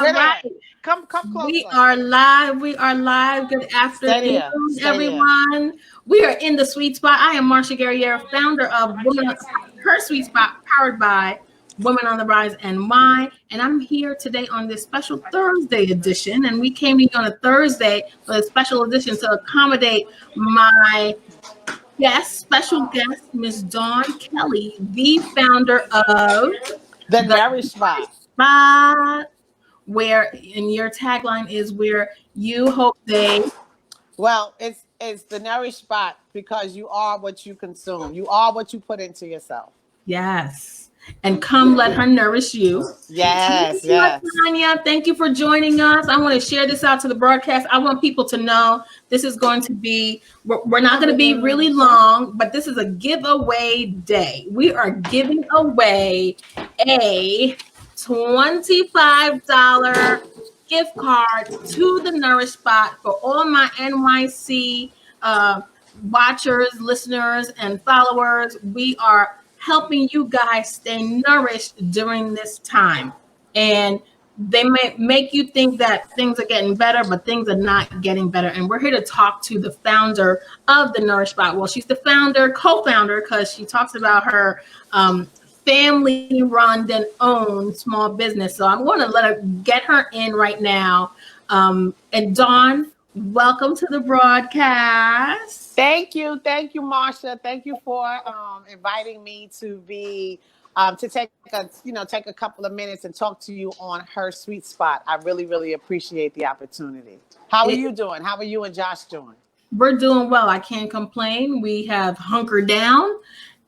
All Sit right. there. Come We closer. are live. We are live. Good Stay afternoon, there. Stay there. everyone. We are in the sweet spot. I am Marsha Guerrier, founder of Her Sweet Spot, powered by Women on the Rise and Why. And I'm here today on this special Thursday edition. And we came in on a Thursday for a special edition to accommodate my special guest, Miss Dawn Kelly, the founder of The the Nourish Spot. Spot, where and your tagline is where you hope they Well, it's the Nourish Spot because you are what you consume. You are what you put into yourself. yes, and come let her nourish you. Yes, Thank you, yes. Tanya. Thank you for joining us. I want to share this out to the broadcast. I want people to know this is going to be, we're not going to be really long, but this is a giveaway day. We are giving away a $25 gift card to the Nourish Spot for all my NYC watchers, listeners, and followers. We are helping you guys stay nourished during this time. And they may make you think that things are getting better, but things are not getting better. And we're here to talk to the founder of the Nourish Spot. Well, she's the founder, co-founder, because she talks about her family run and owned small business. So I'm going to let her get her in right now. And Dawn, welcome to the broadcast. Thank you, Marsha. Thank you for inviting me to be to take a couple of minutes and talk to you on Her Sweet Spot. I really, really appreciate the opportunity. How are you doing? How are you and Josh doing? We're doing well. I can't complain. We have hunkered down,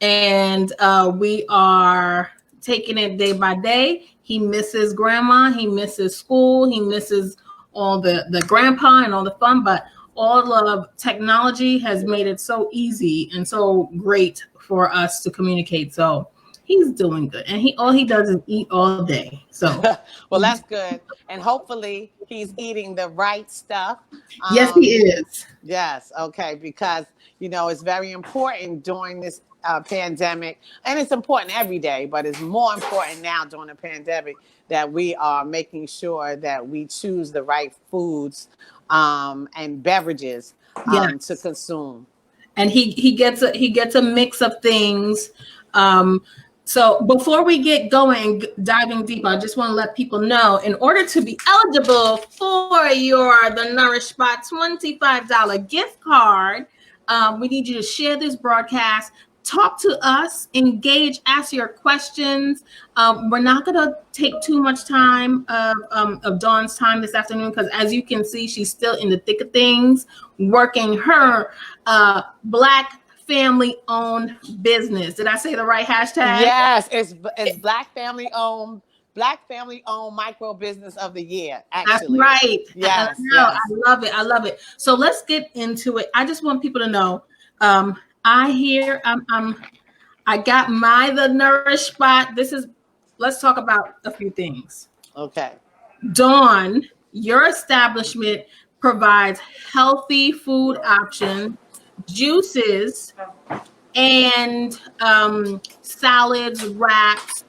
and we are taking it day by day. He misses grandma. He misses school. He misses all the grandpa and all the fun, but all of technology has made it so easy and so great for us to communicate. So he's doing good, and all he does is eat all day. So Well, that's good, and hopefully he's eating the right stuff. yes, he is. Yes, okay, because it's very important during this pandemic, and it's important every day, but it's more important now during the pandemic that we are making sure that we choose the right foods and beverages to Yes. consume. And he gets a mix of things. So before we get going and diving deep, I just want to let people know, in order to be eligible for the Nourish Spot $25 gift card, we need you to share this broadcast, talk to us, engage, ask your questions. We're not going to take too much time of Dawn's time this afternoon, because as you can see, she's still in the thick of things, working her Black family-owned business. Did I say the right hashtag? Yes, it's Black family-owned micro business of the year, actually. That's right. Yes, I yes. love it. I love it. So let's get into it. I just want people to know, I got the Nourish Spot. Let's talk about a few things. Okay. Dawn, your establishment provides healthy food options, juices, and salads, wraps,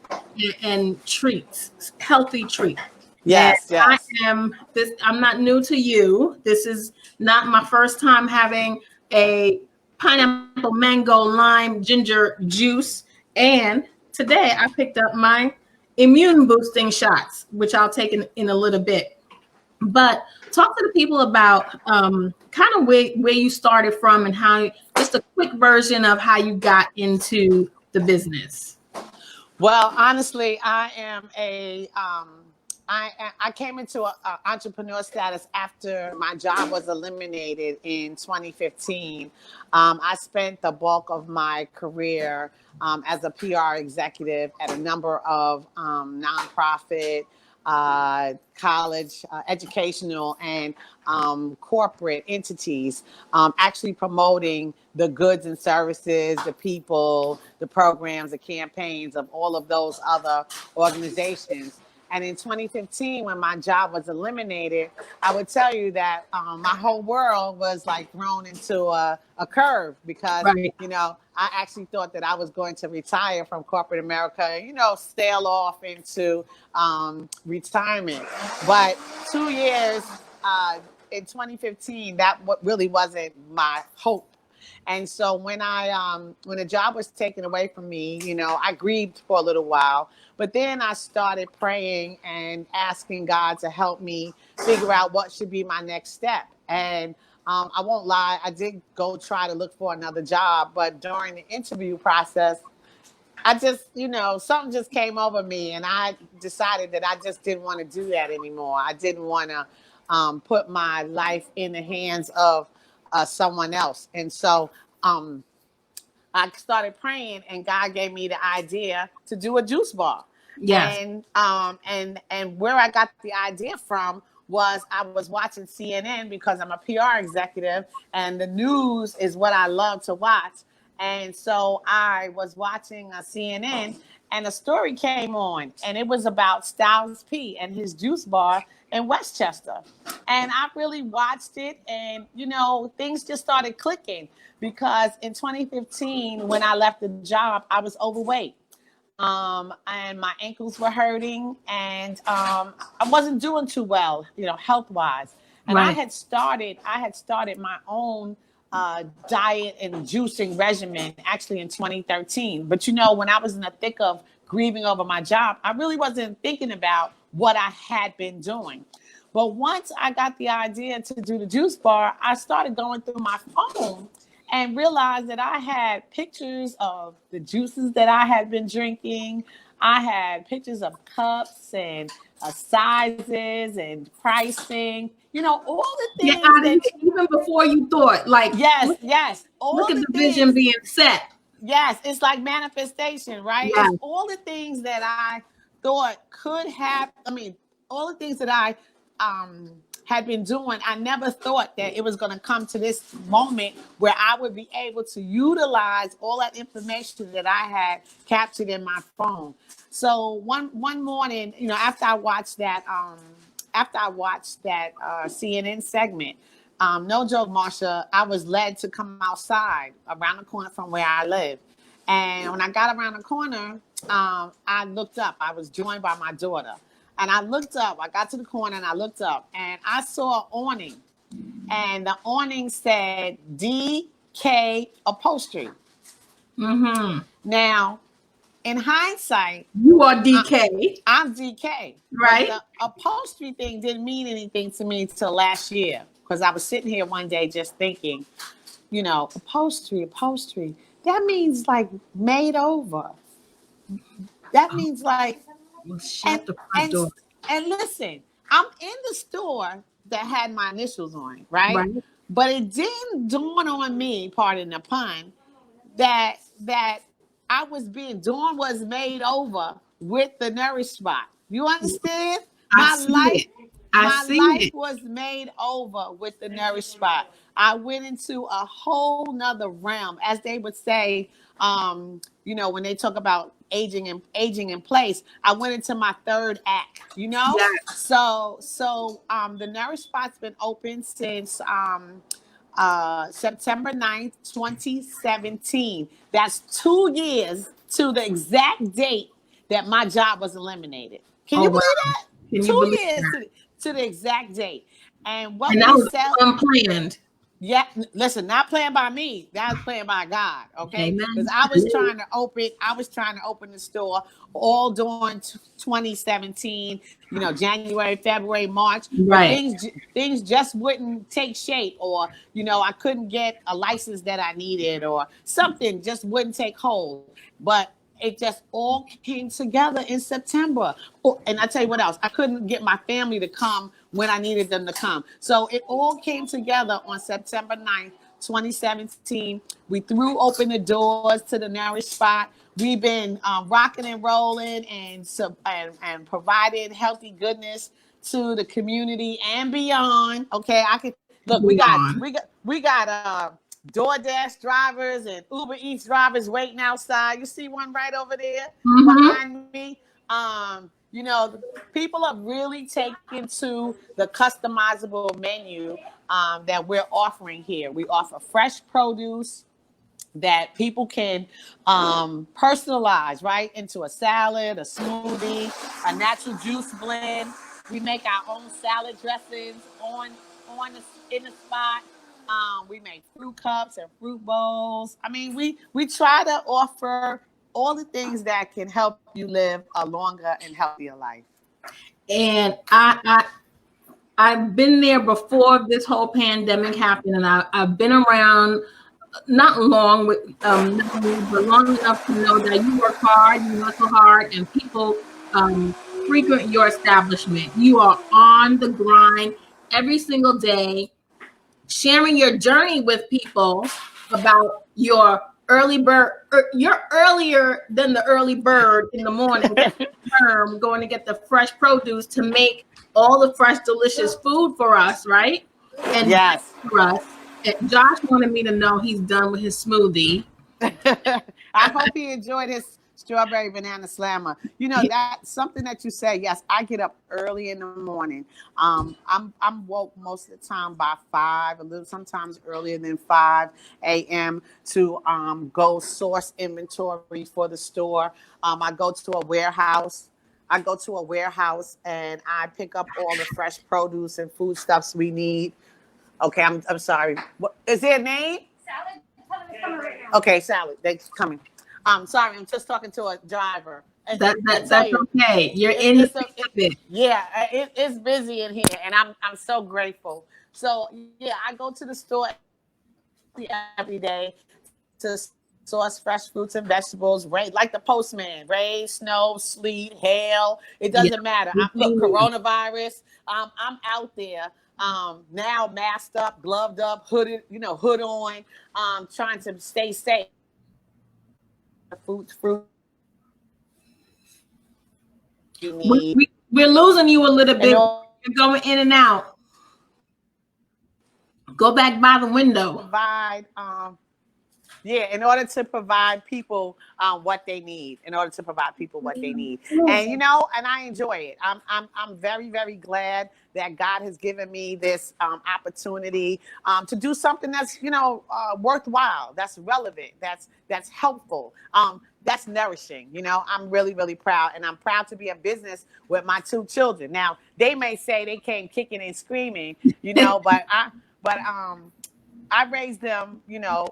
and treats, healthy treats. Yes, And yes. I'm not new to you. This is not my first time having a pineapple, mango, lime, ginger juice. And today I picked up my immune boosting shots, which I'll take in a little bit. But talk to the people about kind of where you started from, and how, just a quick version of how you got into the business. Well, honestly, I came into a entrepreneur status after my job was eliminated in 2015. I spent the bulk of my career as a PR executive at a number of nonprofit, college, educational, and corporate entities, actually promoting the goods and services, the people, the programs, the campaigns of all of those other organizations. And in 2015, when my job was eliminated, I would tell you that my whole world was like thrown into a curve because, Right. you know, I actually thought that I was going to retire from corporate America, you know, sail off into retirement. But 2 years in 2015, that what really wasn't my hope. And so when the job was taken away from me, you know, I grieved for a little while, but then I started praying and asking God to help me figure out what should be my next step. And I won't lie, I did go try to look for another job, but during the interview process, I just, you know, something just came over me, and I decided that I just didn't want to do that anymore. I didn't want to put my life in the hands of someone else. And so I started praying, and God gave me the idea to do a juice bar. Yes. And where I got the idea from was I was watching CNN because I'm a PR executive, and the news is what I love to watch. And so I was watching a CNN, and a story came on, and it was about Styles P and his juice bar in Westchester. And I really watched it, and, you know, things just started clicking because in 2015, when I left the job, I was overweight. And my ankles were hurting, and I wasn't doing too well, you know, health wise. And Right. I had started my own diet and juicing regimen actually in 2013. But you know, when I was in the thick of grieving over my job, I really wasn't thinking about what I had been doing. But once I got the idea to do the juice bar, I started going through my phone and realized that I had pictures of the juices that I had been drinking. I had pictures of cups and sizes and pricing, you know, all the Yeah, things that, even before you thought, like, yes, yes, look all at the the vision things. being set. Yes, it's like manifestation, right? Yeah. It's all the things that I thought could have, I mean, all the things that I had been doing. I never thought that it was going to come to this moment where I would be able to utilize all that information that I had captured in my phone. So one morning, you know, after I watched that CNN segment, no joke, Marsha, I was led to come outside around the corner from where I live. And when I got around the corner, I looked up. I was joined by my daughter. And I looked up. I got to the corner and I looked up. And I saw an awning. And the awning said DK Upholstery. Mm-hmm. Now, in hindsight, You are DK, I'm DK. But right? the upholstery thing didn't mean anything to me till last year. Because I was sitting here one day just thinking, you know, upholstery. That means like made over. That means like, Well, and shut the front and door. and listen, I'm in the store that had my initials on it, right? Right. But it didn't dawn on me, pardon the pun, that I was being Dawn was made over with the Nourish Spot. You understand? I see it. I My see life it. was made over with the Nourish Spot. I went into a whole nother realm, as they would say. You know, when they talk about aging in place, I went into my third act. You know, Yeah. the Nourish Spot's been open since September 9th, 2017. That's 2 years to the exact date that my job was eliminated. Can Oh you wow. believe that? Can you two believe years that? to the exact date. And what And that we was sell, unplanned. yeah, listen, not planned by me. That was planned by God, okay? Because Amen. I was trying to open the store all during 2017, you know, January, February, March, but Right. things just wouldn't take shape, or, you know, I couldn't get a license that I needed, or something just wouldn't take hold. But it just all came together in September. Oh, and I tell you what else, I couldn't get my family to come when I needed them to come. So it all came together on September 9th, 2017. We threw open the doors to the Nourish Spot. We've been rocking and rolling and providing healthy goodness to the community and beyond. Okay, I could look. Beyond. We got DoorDash drivers and Uber Eats drivers waiting outside. You see one right over there Mm-hmm. behind me. People are really taking to the customizable menu that we're offering here. We offer fresh produce that people can personalize right into a salad, a smoothie, a natural juice blend. We make our own salad dressings in the spot. We make fruit cups and fruit bowls. I mean, we try to offer all the things that can help you live a longer and healthier life. And I've been there before this whole pandemic happened, and I've been around not long with but long enough to know that you work hard, you hustle hard, and people frequent your establishment. You are on the grind every single day, sharing your journey with people about your early bird. You're earlier than the early bird in the morning, going to get the fresh produce to make all the fresh, delicious food for us, right? And yes, for us. And Josh wanted me to know he's done with his smoothie. I hope he enjoyed his strawberry banana slammer. That's something that you say. Yes, I get up early in the morning. I'm woke most of the time by 5, a little sometimes earlier than 5 a.m. to go source inventory for the store. I go to a warehouse. And I pick up all the fresh produce and foodstuffs we need. Okay, I'm sorry. What, is there a name? Salad. Okay, salad. They're coming. Sorry, I'm just talking to a driver. That's okay. You're in it. Yeah, it's busy in here, and I'm so grateful. So yeah, I go to the store every day to source fresh fruits and vegetables. Rain, like the postman, rain, snow, sleet, hail. It doesn't matter. Look, coronavirus. I'm out there. Now masked up, gloved up, hooded, hood on, trying to stay safe. Fruit. We're losing you a little bit. You're going in and out. Go back by the window. Provide, in order to provide people what they need. And and I enjoy it. I'm very, very glad that God has given me this opportunity to do something that's worthwhile, that's relevant, that's helpful, that's nourishing. I'm really, really proud, and I'm proud to be in business with my 2 children. Now they may say they came kicking and screaming, but I raised them,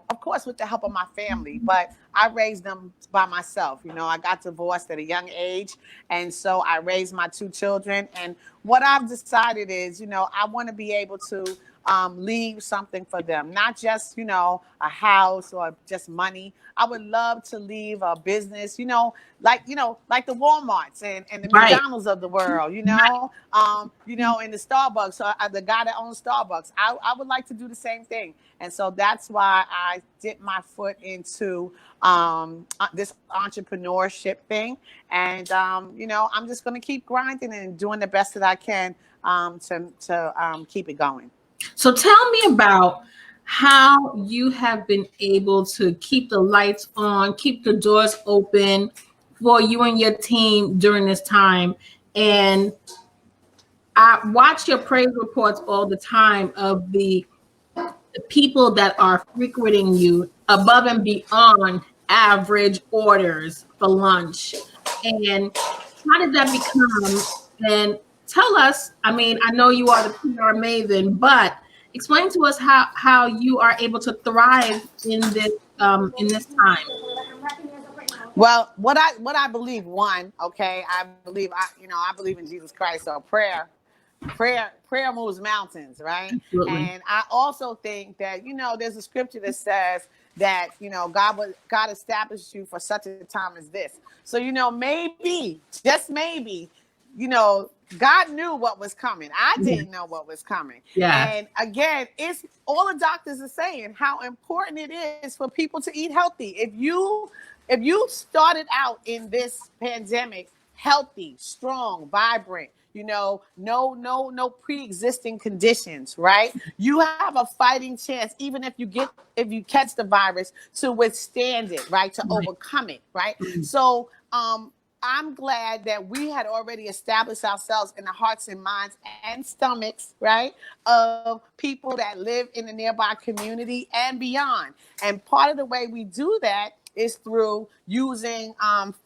of course, with the help of my family, but I raised them by myself. I got divorced at a young age. And so I raised my 2 children. And what I've decided is, I want to be able to leave something for them, not just, a house or just money. I would love to leave a business, like the Walmarts and the McDonald's of the world, and the Starbucks, the guy that owns Starbucks. I would like to do the same thing. And so that's why I dipped my foot into this entrepreneurship thing. And, I'm just going to keep grinding and doing the best that I can to keep it going. So tell me about how you have been able to keep the lights on, keep the doors open for you and your team during this time. And I watch your praise reports all the time of the people that are frequenting you above and beyond average orders for lunch. And how did that become? And tell us, I mean, I know you are the PR maven, but explain to us how you are able to thrive in this time. Well, what I believe, I believe in Jesus Christ. So prayer moves mountains, right? Absolutely. And I also think that there's a scripture that says that God established you for such a time as this. So maybe, just maybe, God knew what was coming. I didn't know what was coming. Yeah. And again, it's all the doctors are saying how important it is for people to eat healthy. If you started out in this pandemic healthy, strong, vibrant, no pre-existing conditions, right? You have a fighting chance, even if you catch the virus, to withstand it, right? To overcome it, right? So I'm glad that we had already established ourselves in the hearts and minds and stomachs, right, of people that live in the nearby community and beyond. And part of the way we do that is through using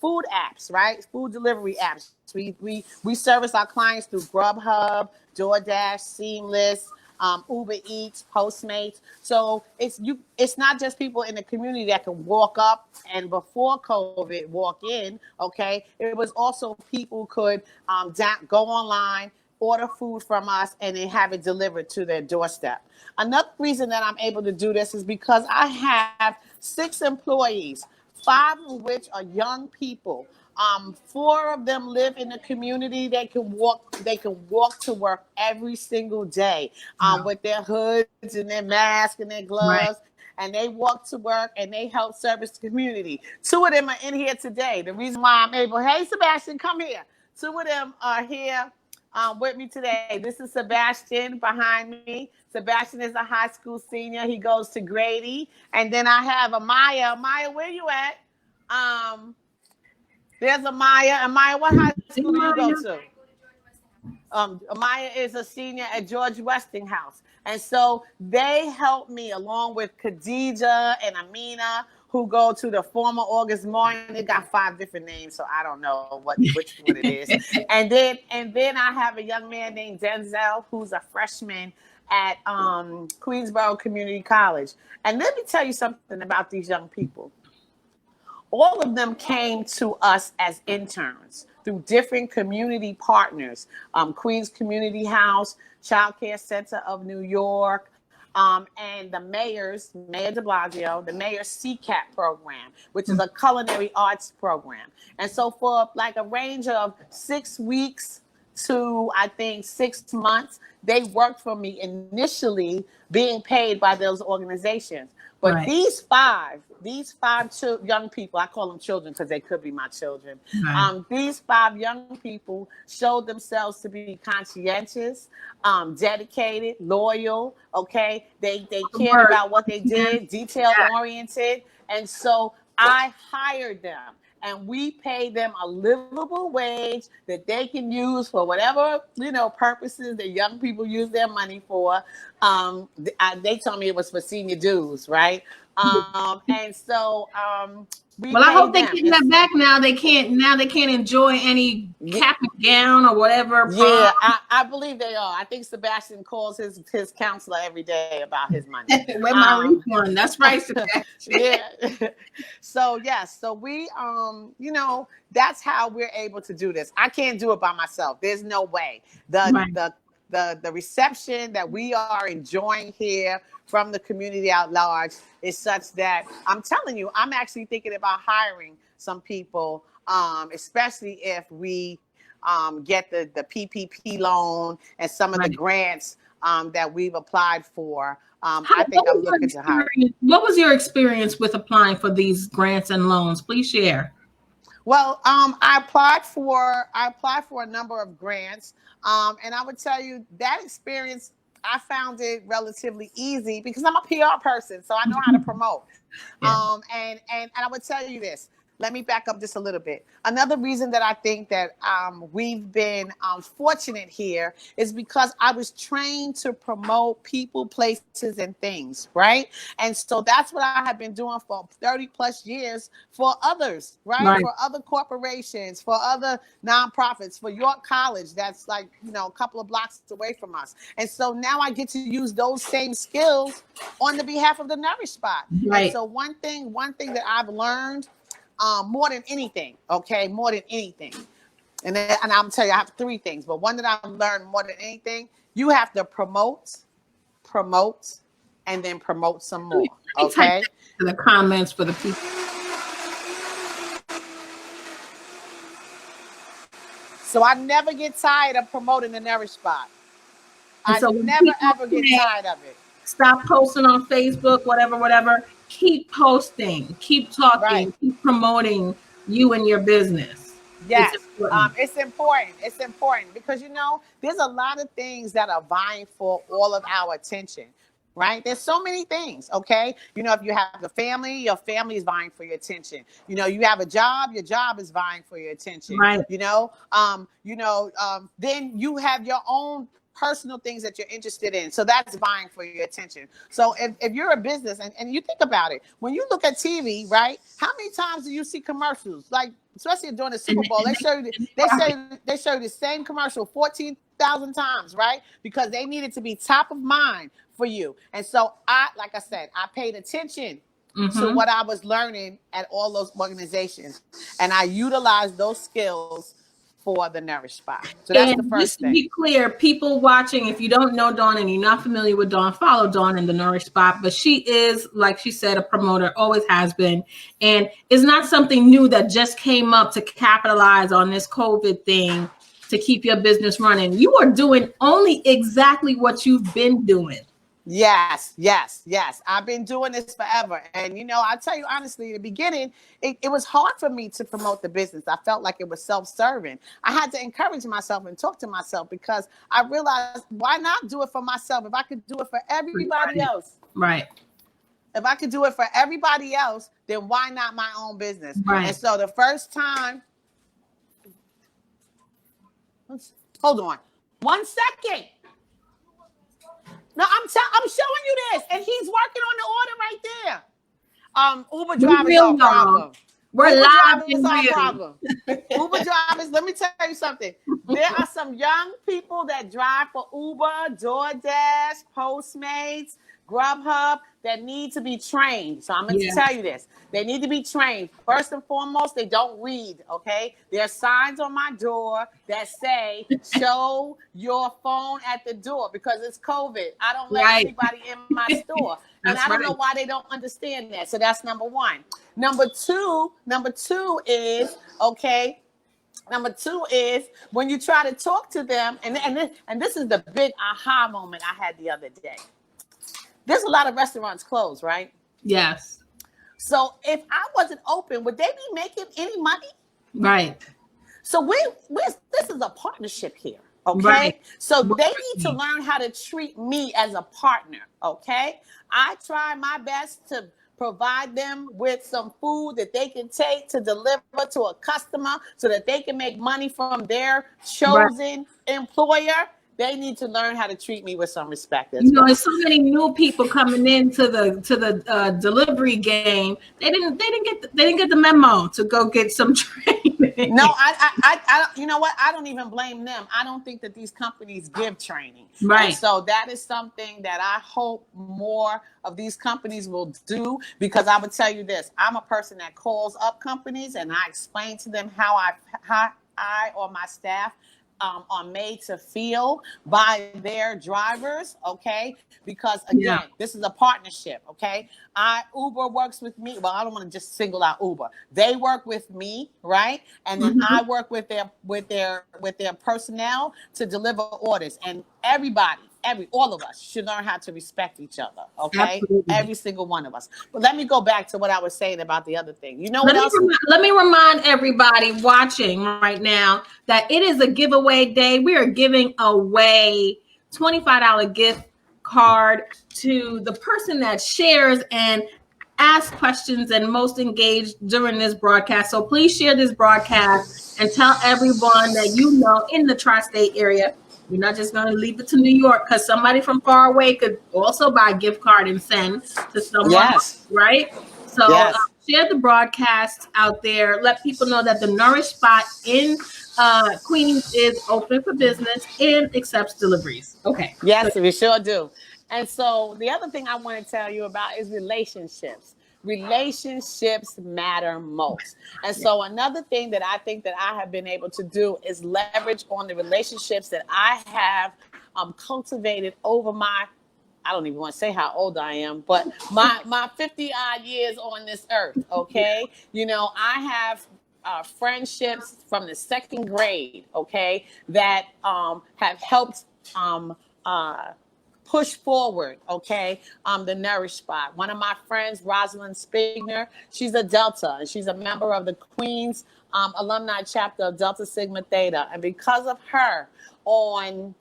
food apps, right? Food delivery apps. We service our clients through Grubhub, DoorDash, Seamless, Uber Eats, Postmates. So it's not just people in the community that can walk up and before COVID walk in. Okay, it was also people could go online, order food from us, and then have it delivered to their doorstep. Another reason that I'm able to do this is because I have 6 employees, 5 of which are young people. 4 of them live in the community. They can walk to work every single day with their hoods and their masks and their Right. gloves. And they walk to work and they help service the community. 2 of them are in here today. The reason why I'm able, hey, Sebastian, come here. 2 of them are here with me today. This is Sebastian behind me. Sebastian is a high school senior. He goes to Grady. And then I have Amaya. Amaya, where you at? There's Amaya. Amaya, what high school do you go to? Amaya is a senior at George Westinghouse. And so they helped me along with Khadija and Amina, who go to the former August Morning. They got 5 different names, so I don't know which one it is. and then I have a young man named Denzel, who's a freshman at Queensborough Community College. And let me tell you something about these young people. All of them came to us as interns through different community partners, Queens Community House, Child Care Center of New York, and the Mayor de Blasio, the Mayor's CCAP program, which is a culinary arts program. And so for like a range of 6 weeks to, I think, 6 months, they worked for me initially being paid by those organizations. But Right. these five young people, I call them children because they could be my children. Right. These 5 young people showed themselves to be conscientious, dedicated, loyal. Okay, they cared about what they did, detail oriented, and so I hired them. And we pay them a livable wage that they can use for whatever, purposes that young people use their money for. They told me it was for senior dues, right? And so we Well, I hope paid they them. get that back now. They can't enjoy any cap and gown or whatever. Yeah, I believe they are. I think Sebastian calls his counselor every day about his money. Where my refund? That's right, Sebastian. Yeah. So yes, so we that's how we're able to do this. I can't do it by myself. There's no way. The reception that we are enjoying here from the community at large is such that I'm telling you, I'm actually thinking about hiring some people, especially if we get the PPP loan and some of the grants that we've applied for. I think I'm looking to hire. What was your experience with applying for these grants and loans? Please share. Well, I applied for a number of grants, and I would tell you that experience, I found it relatively easy because I'm a PR person, so I know how to promote. Yeah. And I would tell you this. Let me back up just a little bit. Another reason that I think that we've been fortunate here is because I was trained to promote people, places, and things, right? And so that's what I have been doing for 30 plus years for others, right? For other corporations, for other nonprofits, for York College, that's like, a couple of blocks away from us. And so now I get to use those same skills on the behalf of the Nourish Spot. Right. And so one thing that I've learned, more than anything, and I'm telling you, I have 3 things, but one that I've learned more than anything, you have to promote, and then promote some more. Okay. The comments for the people. So I never get tired of promoting the Nourish Spot. I never ever get tired of it. Stop posting on Facebook, whatever. Keep posting, keep talking, keep promoting you and your business. Yes, it's important. It's important because, there's a lot of things that are vying for all of our attention. right? There's so many things, okay? You know, if you have a family, your family is vying for your attention. You know, you have a job, your job is vying for your attention. Right. Then you have your own personal things that you're interested in. So that's vying for your attention. So if you're a business and you think about it, when you look at TV, right? How many times do you see commercials? Like, especially during the Super Bowl, they show you the same commercial 14,000 times, right? Because they needed to be top of mind for you. And so like I said, I paid attention to what I was learning at all those organizations, and I utilized those skills for the Nourish Spot. So that's the first thing. Just to be clear, people watching, if you don't know Dawn and you're not familiar with Dawn, follow Dawn in the Nourish Spot. But she is, like she said, a promoter, always has been. And it's not something new that just came up to capitalize on this COVID thing to keep your business running. You are doing only exactly what you've been doing. Yes. I've been doing this forever. And, you know, I'll tell you honestly, in the beginning, it was hard for me to promote the business. I felt like it was self-serving. I had to encourage myself and talk to myself because I realized, why not do it for myself if I could do it for everybody else? Right. If I could do it for everybody else, then why not my own business? Right. And so the first time, hold on 1 second. No, I'm showing you this, and he's working on the order right there. Uber drivers are a problem. We're Uber live drivers are a problem. Uber drivers, let me tell you something. There are some young people that drive for Uber, DoorDash, Postmates, Grubhub that need to be trained. So I'm going to tell you this. They need to be trained. First and foremost, they don't read, okay? There are signs on my door that say, show your phone at the door because it's COVID. I don't let anybody in my store. And I don't know why they don't understand that. So that's number one. Number two is, okay, number two is when you try to talk to them, and this is the big aha moment I had the other day. There's a lot of restaurants closed, right? Yes. So if I wasn't open, would they be making any money? Right. So this is a partnership here, okay? Right. So they need to learn how to treat me as a partner, okay? I try my best to provide them with some food that they can take to deliver to a customer so that they can make money from their chosen employer. They need to learn how to treat me with some respect. You know, there's so many new people coming into the delivery game. They didn't get the memo to go get some training. No, I you know what? I don't even blame them. I don't think that these companies give training. Right. And so that is something that I hope more of these companies will do, because I would tell you this. I'm a person that calls up companies and I explain to them how I or my staff are made to feel by their drivers, okay? Because again, this is a partnership, okay? Uber works with me. Well, I don't want to just single out Uber. They work with me, right? And then I work with their personnel to deliver orders. And all of us should learn how to respect each other, okay? Absolutely. Every single one of us. But let me go back to what I was saying about the other thing. You know what else? Let me remind everybody watching right now that it is a giveaway day. We are giving away $25 gift card to the person that shares and asks questions and most engaged during this broadcast. So please share this broadcast and tell everyone that you know in the tri-state area. You're not just going to leave it to New York, because somebody from far away could also buy a gift card and send to someone else, right? So share the broadcast out there. Let people know that the Nourish Spot in Queens is open for business and accepts deliveries. Okay. Yes, we sure do. And so the other thing I want to tell you about is relationships. Relationships matter most. And so another thing that I think that I have been able to do is leverage on the relationships that I have cultivated over I don't even want to say how old I am, but my 50 odd years on this earth. Okay. You know, I have friendships from the second grade, okay, that have helped push forward, okay, the Nourish Spot. One of my friends, Rosalind Spigner, she's a Delta, and she's a member of the Queens alumni chapter of Delta Sigma Theta. And because of her, on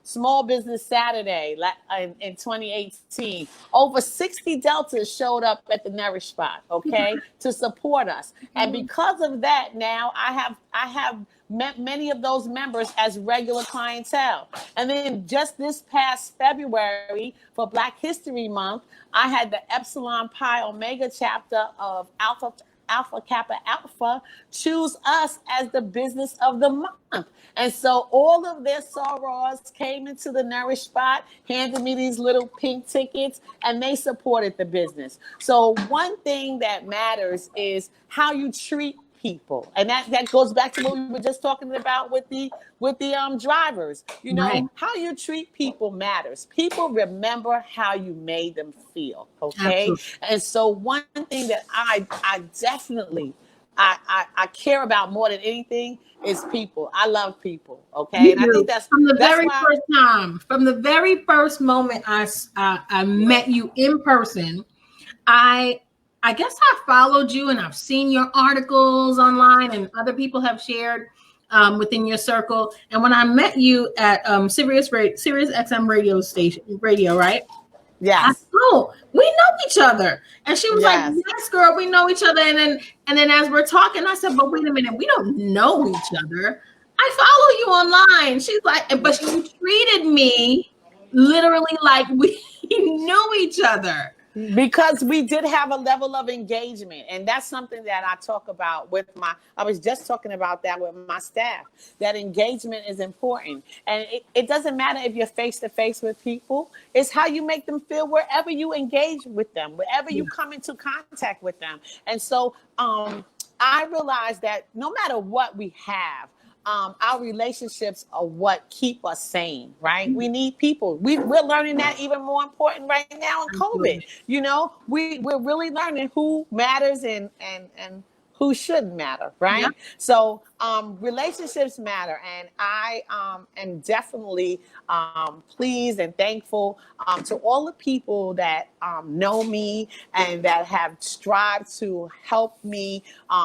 Small Business Saturday in 2018, over 60 Deltas showed up at the Nourish Spot, okay, to support us. And because of that, now I have met many of those members as regular clientele. And then just this past February for Black History Month, I had the Epsilon Pi Omega chapter of Alpha Kappa Alpha choose us as the business of the month. And so all of their sorors came into the Nourish Spot, handed me these little pink tickets, and they supported the business. So one thing that matters is how you treat people. And that goes back to what we were just talking about with the drivers. You know, Right. how you treat people matters. People remember how you made them feel. Okay. Absolutely. And so one thing that I definitely I care about more than anything is people. I love people. Okay. You And I do. think that's From the that's very why first time, from the very first moment I met you in person, I guess I followed you and I've seen your articles online and other people have shared within your circle. And when I met you at Sirius XM radio, right? I yes. oh, we know each other. And she was like, Yes. yes, girl, we know each other. And then as we're talking, I said, but wait a minute, we don't know each other. I follow you online. She's like, but you treated me literally like we know each other. Because we did have a level of engagement, and that's something that I talk about with I was just talking about that with my staff, that engagement is important. And it doesn't matter if you're face to face with people, it's how you make them feel wherever you engage with them, wherever you come into contact with them. And so I realized that no matter what we have, our relationships are what keep us sane, right? We need people. We're learning that even more important right now in COVID. You know, we're really learning who matters and who shouldn't matter, right? Yeah. So relationships matter, and I am definitely pleased and thankful to all the people that know me and that have strived to help me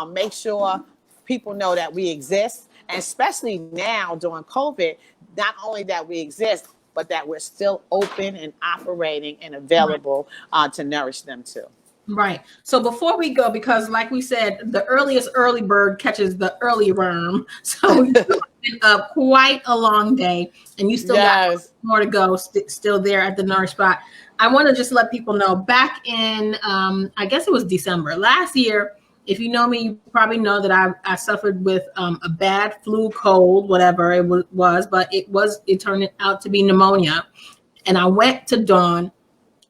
make sure people know that we exist. And especially now during COVID, not only that we exist, but that we're still open and operating and available to nourish them too. Right. So before we go, because like we said, the earliest early bird catches the early worm. So you've been up quite a long day and you still got more to go, still there at the Nourish Spot. I want to just let people know back in, I guess it was December last year. If you know me, you probably know that I suffered with a bad flu, cold, whatever it was, but it turned out to be pneumonia. And I went to Dawn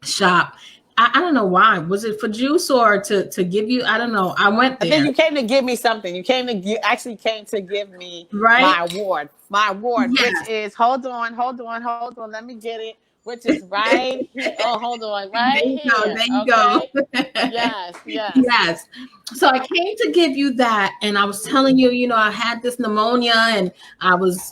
shop. I don't know why. Was it for juice or to give you? I don't know. I went there. I think you came to give me something. You actually came to give me right? my award. My award, Yes. which is hold on. Let me get it. Which is right here. Oh, hold on, right there you here. go. Yes. So I came to give you that, and I was telling you, you know, I had this pneumonia, and I was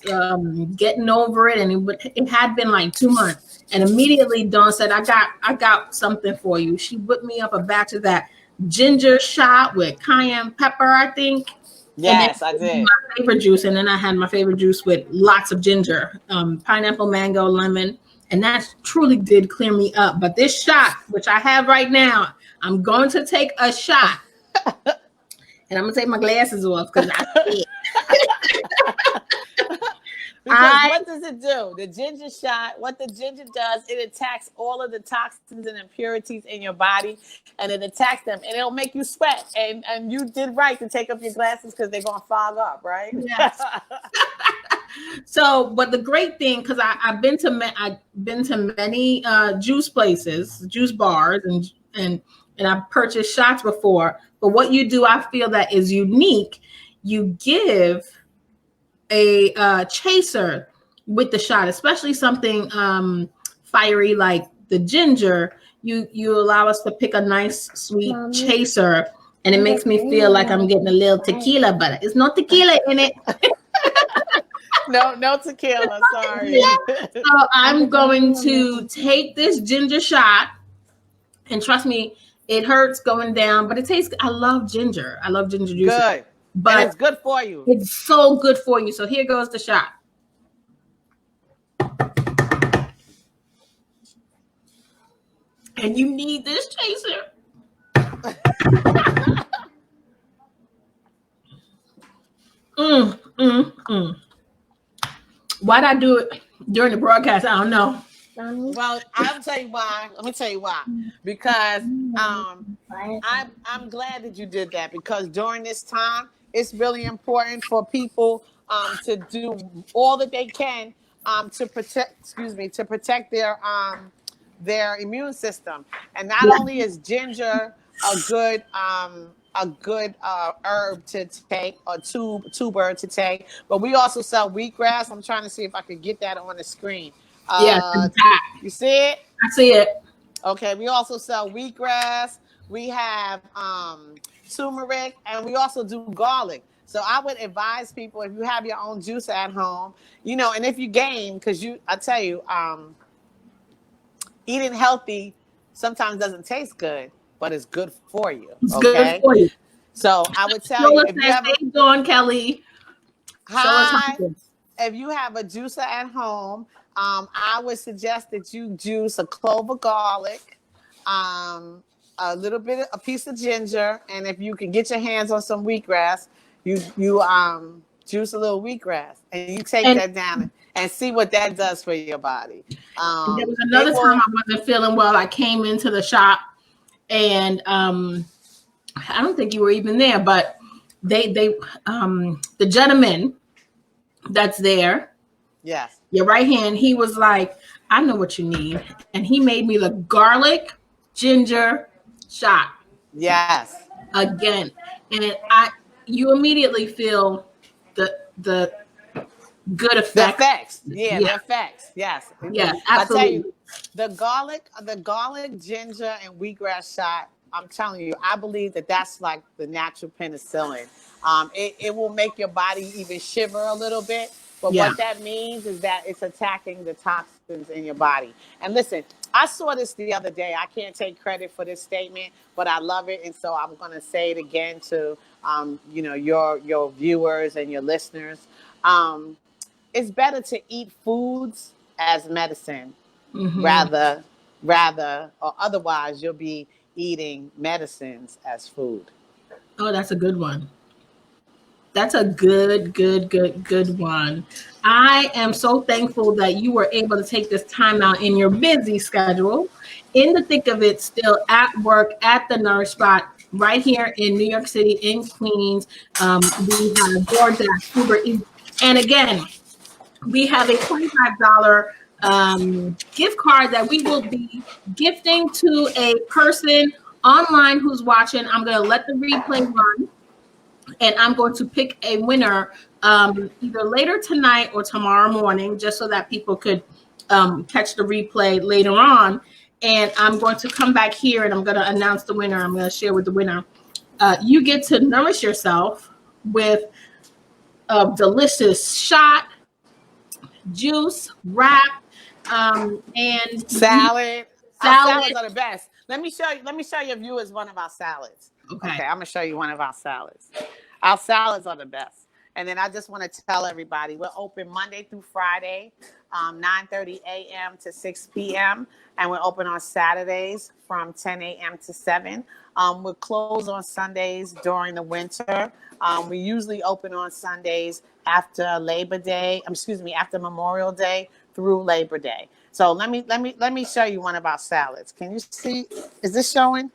getting over it, and it had been like 2 months. And immediately Dawn said, I got something for you. She whipped me up a batch of that ginger shot with cayenne pepper, I think. Yes, I did. My favorite juice, and then I had my favorite juice with lots of ginger, pineapple, mango, lemon. And that truly did clear me up. But this shot, which I have right now, I'm going to take a shot. And I'm going to take my glasses off because I see it. Because what does it do? The ginger shot, what the ginger does, it attacks all of the toxins and impurities in your body, and it attacks them, and it'll make you sweat. And you did right to take off your glasses because they're going to fog up, right? Yes. So, but the great thing, because I've been to many juice places, juice bars, and I've purchased shots before. But what you do, I feel that is unique. You give a chaser with the shot, especially something fiery like the ginger. You allow us to pick a nice sweet chaser, and it makes me feel like I'm getting a little tequila, but it's no tequila in it. No tequila. Sorry. So I'm going to take this ginger shot, and trust me, it hurts going down, but it tastes. I love ginger. I love ginger juice, Good. And but it's good for you. it's so good for you. So here goes the shot. And you need this chaser. Why'd I do it during the broadcast? I don't know. Well, I'll tell you why. Let me tell you why. Because I'm glad that you did that, because during this time, it's really important for people to do all that they can to protect their immune system. And not Yeah. only is ginger a good herb to take, or tuber to take, but we also sell wheatgrass. I'm trying to see if I could get that on the screen. Yes, You see it? I see it. Okay. We also sell wheatgrass. We have turmeric, and we also do garlic. So I would advise people, if you have your own juicer at home, and if you gain, because I tell you, eating healthy sometimes doesn't taste good, but it's good for you. It's good Okay. for you. So I would tell Shola you, if you says, have "Hey, Dawn Kelly." Shola hi, Thompson. if you have a juicer at home, I would suggest that you juice a clove of garlic, a piece of ginger, and if you can get your hands on some wheatgrass, you juice a little wheatgrass, and you take And that down and see what that does for your body. there was It another time will. I wasn't feeling well. I came into the shop, and I don't think you were even there, but they the gentleman that's there, Yes. your right hand, he was like, "I know what you need," and he made me the garlic ginger shot Yes. again, and you immediately feel the good The effect. effects. Yeah, Yeah, the effects. Yes. yeah, I tell you, absolutely. the garlic, ginger, and wheatgrass shot, I'm telling you, I believe that that's like the natural penicillin. It will make your body even shiver a little bit. But Yeah. what that means is that it's attacking the toxins in your body. And listen, I saw this the other day. I can't take credit for this statement, but I love it. And so I'm going to say it again to, your viewers and your listeners. Um, it's better to eat foods as medicine Hmm. rather or otherwise you'll be eating medicines as food. Oh, that's a good one. That's a good one. I am so thankful that you were able to take this time out in your busy schedule, in the thick of it, still at work at the Nourish Spot right here in New York City, in Queens. We have DoorDash, Uber Eats, and again, we have a $25 gift card that we will be gifting to a person online who's watching. I'm going to let the replay run, and I'm going to pick a winner either later tonight or tomorrow morning, just so that people could catch the replay later on. And I'm going to come back here and I'm going to announce the winner. I'm going to share with the winner. You get to nourish yourself with a delicious shot, juice, wrap, and Salad. Our salad. salads are the best. Let me show your viewers one of our salads. Okay. Okay, I'm gonna show you one of our salads. Our salads are the best. And then I just want to tell everybody, we're open Monday through Friday, 9:30 a.m. to 6 p.m. And we're open on Saturdays from 10 a.m. to 7. We're closed on Sundays during the winter. We usually open on Sundays after Labor Day. After Memorial Day through Labor Day. So let me show you one of our salads. Can you see? Is this showing?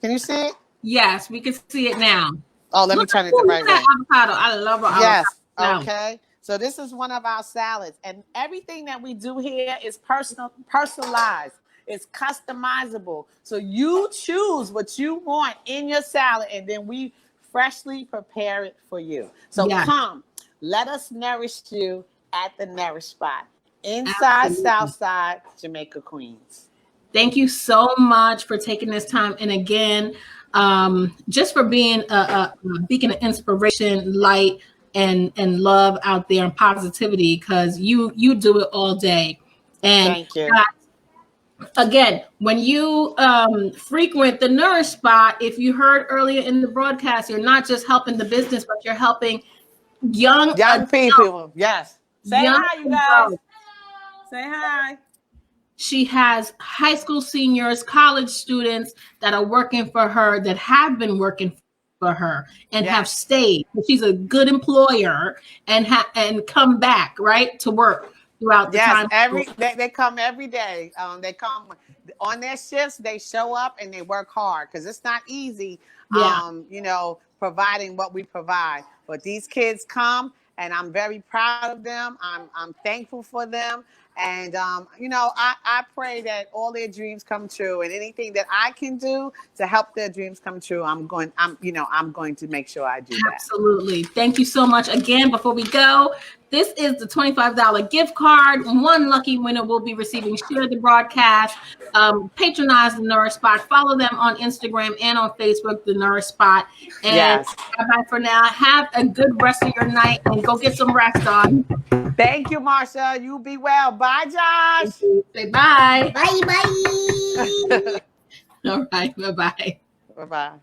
Can you see it? Yes, we can see it now. Oh, let me turn it the Look right at that way. avocado. I love our avocado. Yes. Now, Okay. So this is one of our salads, and everything that we do here is personalized. It's customizable. So you choose what you want in your salad, and then we freshly prepare it for you. So yeah, come, let us nourish you at the Nourish Spot inside absolutely. Southside, Jamaica, Queens. Thank you so much for taking this time. And again, just for being a beacon of inspiration, light, and love out there and positivity, because you do it all day. And Thank you. again, when you frequent the Nourish Spot, if you heard earlier in the broadcast, you're not just helping the business, but you're helping young Young adults. people, yes. Say Young hi, you guys. adults. Say hi. She has high school seniors, college students that are working for her, that have been working for her and have Yes. stayed. She's a good employer and come back, right, to work throughout the Yes, time. they come every day. They come on their shifts. They show up and they work hard because it's not easy. Yeah. Providing what we provide. But these kids come, and I'm very proud of them. I'm thankful for them. And I pray that all their dreams come true, and anything that I can do to help their dreams come true, I'm going to make sure I do that. Absolutely. Thank you so much. Again, before we go, this is the $25 gift card. One lucky winner will be receiving. Share the broadcast, patronize the Nourish Spot, follow them on Instagram and on Facebook, the Nourish Spot. And Yes. bye for now. Have a good rest of your night and go get some rest on. Thank you, Marsha. You be well. Bye, Josh. Say bye. Bye bye. All right. Bye-bye. Bye-bye.